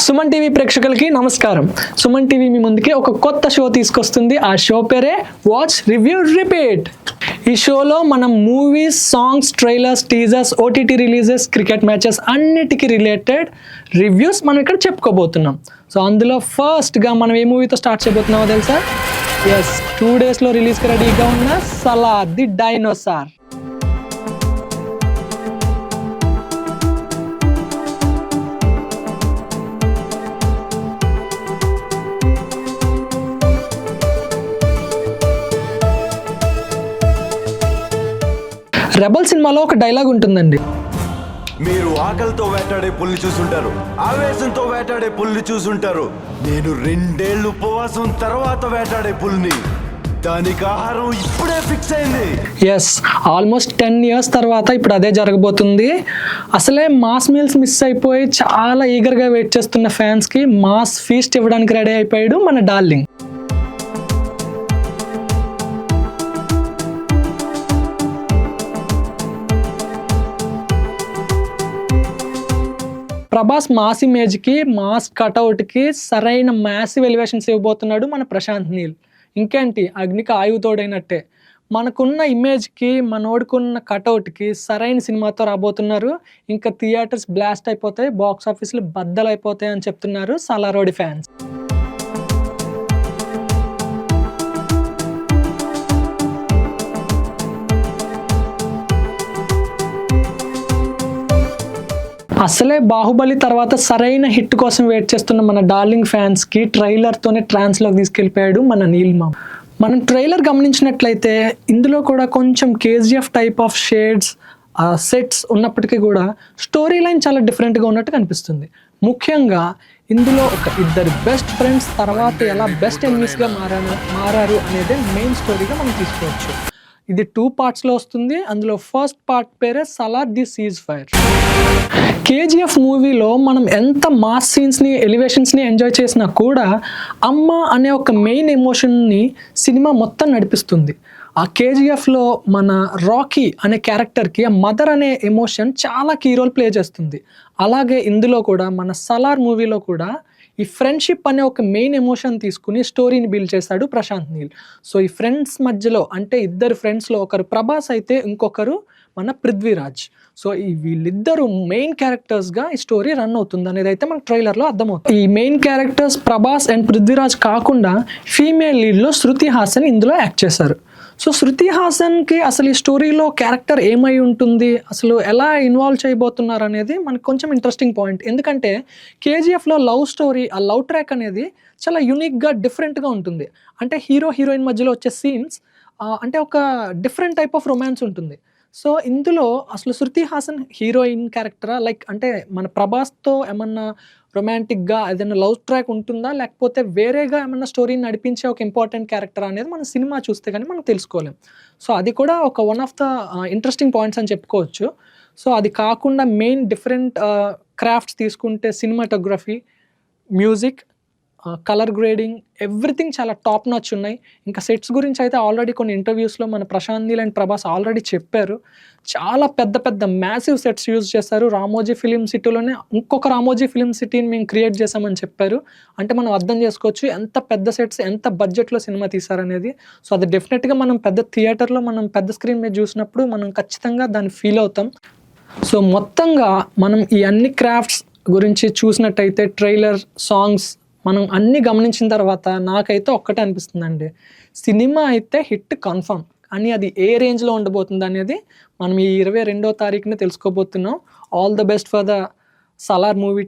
Suman TV ప్రేక్షకులకి నమస్కారం. Suman TV మీ ముందుకి ఒక కొత్త షో తీసుకొస్తుంది. ఆ షో పేరే వాచ్ రివ్యూ రిపీట్. ఈ షోలో మనం movies, songs, trailers, teasers, OTT releases, cricket matches అన్నిటికీ రిలేటెడ్ రివ్యూస్ మనం ఇక్కడ చెప్పుకోబోతున్నాం. సో అందులో ఫస్ట్గా మనం ఏ మూవీతో స్టార్ట్ చేయబోతున్నామో తెలుసా? ఎస్, 2 డేస్లో రిలీజ్కి రెడీగా ఉన్న సలార్ ది డైనోసార్. రెబల్ సినిమాలో ఒక డైలాగ్ ఉంటుందండి. మీరు ఆకలితో వేటాడే పుల్లి చూసుంటారు, ఆవేశంతో వేటాడే పుల్లి చూసుంటారు. నేను 2 ఏళ్ళు ఉపవాసం తర్వాత వేటాడే పుల్ని. దానికి ఆహారం ఇప్పుడే ఫిక్స్ అయింది. ఎస్, ఆల్మోస్ట్ 10 years తర్వాత ఇప్పుడు అదే జరగబోతుంది. అసలే మాస్ మీల్స్ మిస్ అయిపోయి చాలా ఈగర్గా వెయిట్ చేస్తున్న ఫ్యాన్స్కి మాస్ ఫీస్ట్ ఇవ్వడానికి రెడీ అయిపోయాడు మన డార్లింగ్. ప్రభాస్ మాస్ ఇమేజ్కి, మాస్ కటౌట్కి సరైన మ్యాసివ్ ఎలివేషన్స్ ఇవ్వబోతున్నాడు మన ప్రశాంత్ నీల్. ఇంకేంటి, అగ్నికి ఆయువు తోడైనట్టే. మనకున్న ఇమేజ్కి, మనోడుకున్న కటౌట్కి సరైన సినిమాతో రాబోతున్నారు. ఇంకా థియేటర్స్ బ్లాస్ట్ అయిపోతాయి, బాక్స్ ఆఫీసులు బద్దలైపోతాయి అని చెప్తున్నారు సలారోడి ఫ్యాన్స్. అసలే బాహుబలి తర్వాత సరైన హిట్ కోసం వెయిట్ చేస్తున్న మన డార్లింగ్ ఫ్యాన్స్కి ట్రైలర్తోనే ట్రాన్స్లోకి తీసుకెళ్ళిపోయాడు మన నీల్ మామ్. మనం ట్రైలర్ గమనించినట్లయితే ఇందులో కూడా కొంచెం KGF type of shades, sets ఉన్నప్పటికీ కూడా స్టోరీ లైన్ చాలా డిఫరెంట్గా ఉన్నట్టు కనిపిస్తుంది. ముఖ్యంగా ఇందులో ఒక ఇద్దరు బెస్ట్ ఫ్రెండ్స్ తర్వాత ఎలా బెస్ట్ ఎనిమీస్గా మారారు అనేది మెయిన్ స్టోరీగా మనం తీసుకోవచ్చు. ఇది 2 partsలో వస్తుంది. అందులో ఫస్ట్ పార్ట్ పేరే Salaar the cease fire. KGF మూవీలో మనం ఎంత మాస్ సీన్స్ని, ఎలివేషన్స్ని ఎంజాయ్ చేసినా కూడా అమ్మ అనే ఒక మెయిన్ ఎమోషన్ని సినిమా మొత్తం నడిపిస్తుంది. ఆ కేజీఎఫ్లో మన రాకీ అనే క్యారెక్టర్కి ఆ మదర్ అనే ఎమోషన్ చాలా కీ రోల్ ప్లే చేస్తుంది. అలాగే ఇందులో కూడా మన సలార్ మూవీలో కూడా ఈ ఫ్రెండ్షిప్ అనే ఒక మెయిన్ ఎమోషన్ తీసుకుని స్టోరీని బిల్డ్ చేశాడు ప్రశాంత్ నీల్. సో ఈ ఫ్రెండ్స్ మధ్యలో, అంటే ఇద్దరు ఫ్రెండ్స్లో ఒకరు ప్రభాస్ అయితే ఇంకొకరు మన పృథ్వీరాజ్. సో ఈ వీళ్ళిద్దరు మెయిన్ క్యారెక్టర్స్గా ఈ స్టోరీ రన్ అవుతుంది అనేది అయితే మనకు ట్రైలర్లో అర్థమవుతుంది. ఈ main characters Prabhas and Prithviraj కాకుండా ఫీమేల్ లీడ్లో శృతి హాసన్ ఇందులో యాక్ట్ చేశారు. సో శృతి హాసన్కి అసలు ఈ స్టోరీలో క్యారెక్టర్ ఏమై ఉంటుంది, అసలు ఎలా ఇన్వాల్వ్ చేయబోతున్నారు అనేది మనకు కొంచెం ఇంట్రెస్టింగ్ పాయింట్. ఎందుకంటే కేజీఎఫ్లో లవ్ స్టోరీ, ఆ లవ్ ట్రాక్ అనేది చాలా యూనిక్గా, డిఫరెంట్గా ఉంటుంది. అంటే హీరో హీరోయిన్ మధ్యలో వచ్చే సీన్స్ అంటే ఒక డిఫరెంట్ టైప్ ఆఫ్ రొమాన్స్ ఉంటుంది. సో ఇందులో అసలు శృతి హాసన్ హీరోయిన్ క్యారెక్టరా, లైక్ అంటే మన ప్రభాస్తో ఏమన్నా రొమాంటిక్గా ఏదైనా లవ్ ట్రాక్ ఉంటుందా, లేకపోతే వేరేగా ఏమన్నా స్టోరీని నడిపించే ఒక ఇంపార్టెంట్ క్యారెక్టర్ అనేది మన సినిమా చూస్తే కానీ మనం తెలుసుకోలేం. సో అది కూడా ఒక one of the interesting points అని చెప్పుకోవచ్చు. సో అది కాకుండా మెయిన్ డిఫరెంట్ క్రాఫ్ట్స్ తీసుకుంటే cinematography, music, colour grading, everything చాలా టాప్ నాచ్ ఉన్నాయి. ఇంకా సెట్స్ గురించి అయితే ఆల్రెడీ కొన్ని ఇంటర్వ్యూస్లో మన ప్రశాంత్ నీల్ అండ్ ప్రభాస్ ఆల్రెడీ చెప్పారు. చాలా పెద్ద పెద్ద మ్యాసివ్ సెట్స్ యూజ్ చేశారు. రామోజీ ఫిలిం సిటీలోనే ఇంకొక రామోజీ ఫిలిం సిటీని మేము క్రియేట్ చేసామని చెప్పారు. అంటే మనం అర్థం చేసుకోవచ్చు ఎంత పెద్ద సెట్స్, ఎంత బడ్జెట్లో సినిమా తీశారనేది. సో అది డెఫినెట్గా మనం పెద్ద థియేటర్లో, మనం పెద్ద స్క్రీన్ మీద చూసినప్పుడు మనం ఖచ్చితంగా దాన్ని ఫీల్ అవుతాం. సో మొత్తంగా మనం ఈ అన్ని క్రాఫ్ట్స్ గురించి చూసినట్టయితే ట్రైలర్, సాంగ్స్ మనం అన్నీ గమనించిన తర్వాత నాకైతే ఒక్కటే అనిపిస్తుందండి, సినిమా అయితే హిట్ కన్ఫర్మ్. కానీ అది ఏ రేంజ్లో ఉండబోతుంది అనేది మనం ఈ 22వ తారీఖున తెలుసుకోబోతున్నాం. All the best for the Salaar movie.